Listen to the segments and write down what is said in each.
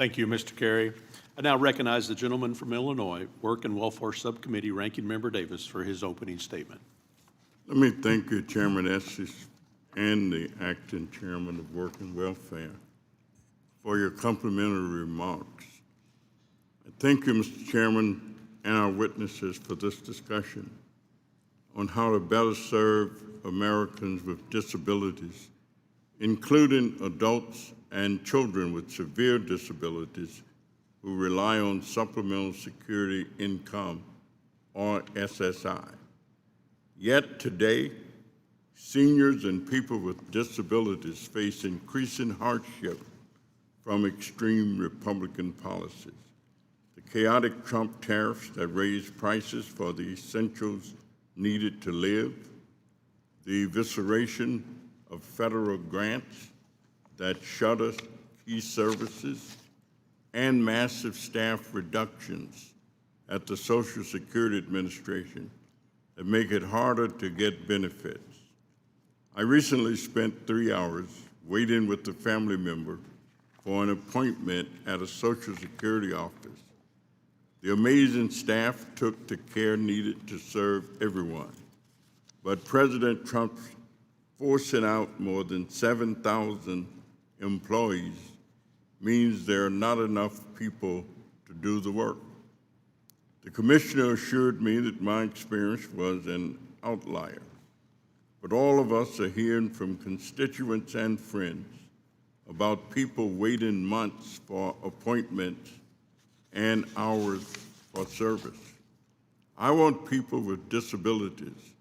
Thank you, Mr. Carey. I now recognize the gentleman from Illinois, Work and Welfare Subcommittee Ranking Member Davis, for his opening statement. Let me thank you, Chairman Estes, and the acting chairman of Work and Welfare for your complimentary remarks. I thank you, Mr. Chairman, and our witnesses for this discussion on how to better serve Americans with disabilities, including adults and children with severe disabilities who rely on Supplemental Security Income, or SSI. Yet today, seniors and people with disabilities face increasing hardship from extreme Republican policies. The chaotic Trump tariffs that raise prices for the essentials needed to live, the evisceration of federal grants that shutter key services, and massive staff reductions at the Social Security Administration that make it harder to get benefits. I recently spent 3 hours waiting with a family member for an appointment at a Social Security office. The amazing staff took the care needed to serve everyone, but President Trump's forcing out more than 7,000 employees means there are not enough people to do the work. The commissioner assured me that my experience was an outlier, but all of us are hearing from constituents and friends about people waiting months for appointments and hours for service. I want people with disabilities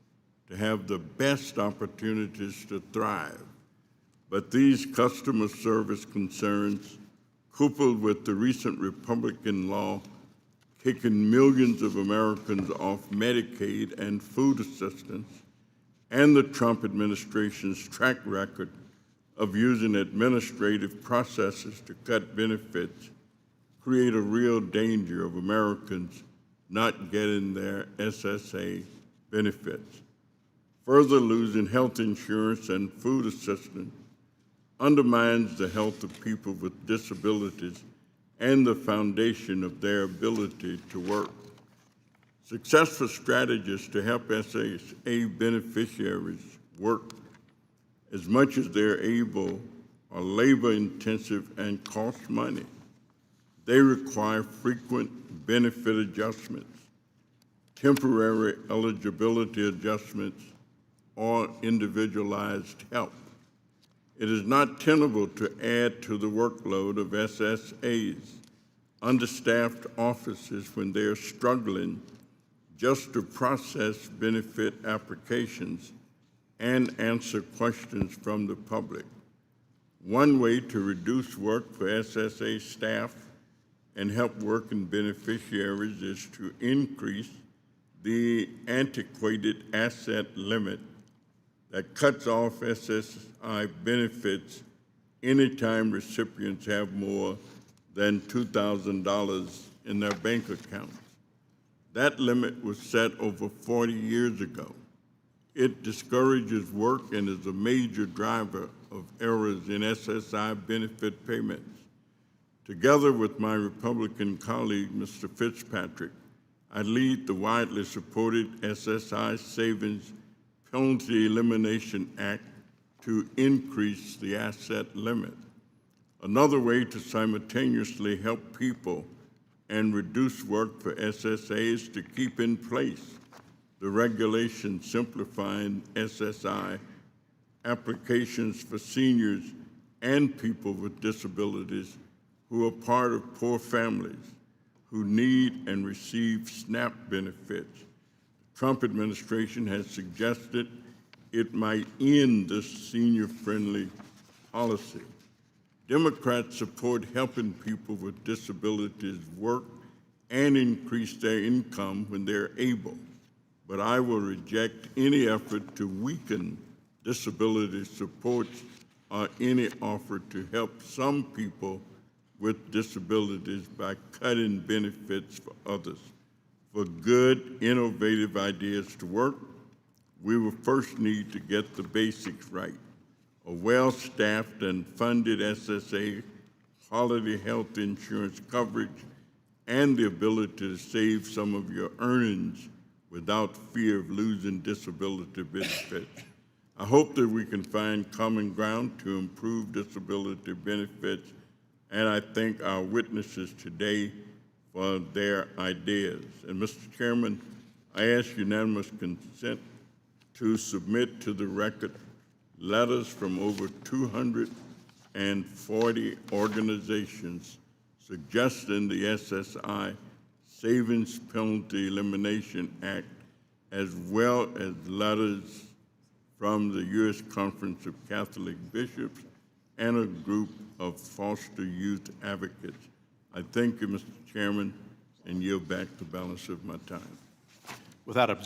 to have the best opportunities to thrive, but these customer service concerns, coupled with the recent Republican law kicking millions of Americans off Medicaid and food assistance, and the Trump administration's track record of using administrative processes to cut benefits, create a real danger of Americans not getting their SSA benefits. Further, losing health insurance and food assistance undermines the health of people with disabilities and the foundation of their ability to work. Successful strategies to help SSA beneficiaries work as much as they're able are labor-intensive and cost money. They require frequent benefit adjustments, temporary eligibility adjustments, or individualized help. It is not tenable to add to the workload of SSAs, understaffed offices when they are struggling just to process benefit applications and answer questions from the public. One way to reduce work for SSA staff and help working beneficiaries is to increase the antiquated asset limit that cuts off SSI benefits anytime recipients have more than $2,000 in their bank accounts. That limit was set over 40 years ago. It discourages work and is a major driver of errors in SSI benefit payments. Together with my Republican colleague, Mr. Fitzpatrick, I lead the widely supported SSI Savings Penalty Elimination Act to increase the asset limit. Another way to simultaneously help people and reduce work for SSA is to keep in place the regulation simplifying SSI applications for seniors and people with disabilities who are part of poor families who need and receive SNAP benefits. Trump administration has suggested it might end this senior-friendly policy. Democrats support helping people with disabilities work and increase their income when they're able, but I will reject any effort to weaken disability supports or any offer to help some people with disabilities by cutting benefits for others. For good, innovative ideas to work, we will first need to get the basics right. A well-staffed and funded SSA quality health insurance coverage, and the ability to save some of your earnings without fear of losing disability benefits. I hope that we can find common ground to improve disability benefits, and I thank our witnesses today for their ideas. And Mr. Chairman, I ask unanimous consent to submit to the record letters from over 240 organizations suggesting the SSI Savings Penalty Elimination Act, as well as letters from the U.S. Conference of Catholic Bishops and a group of foster youth advocates. I thank you, Mr. Chairman, and yield back the balance of my time. Without objection,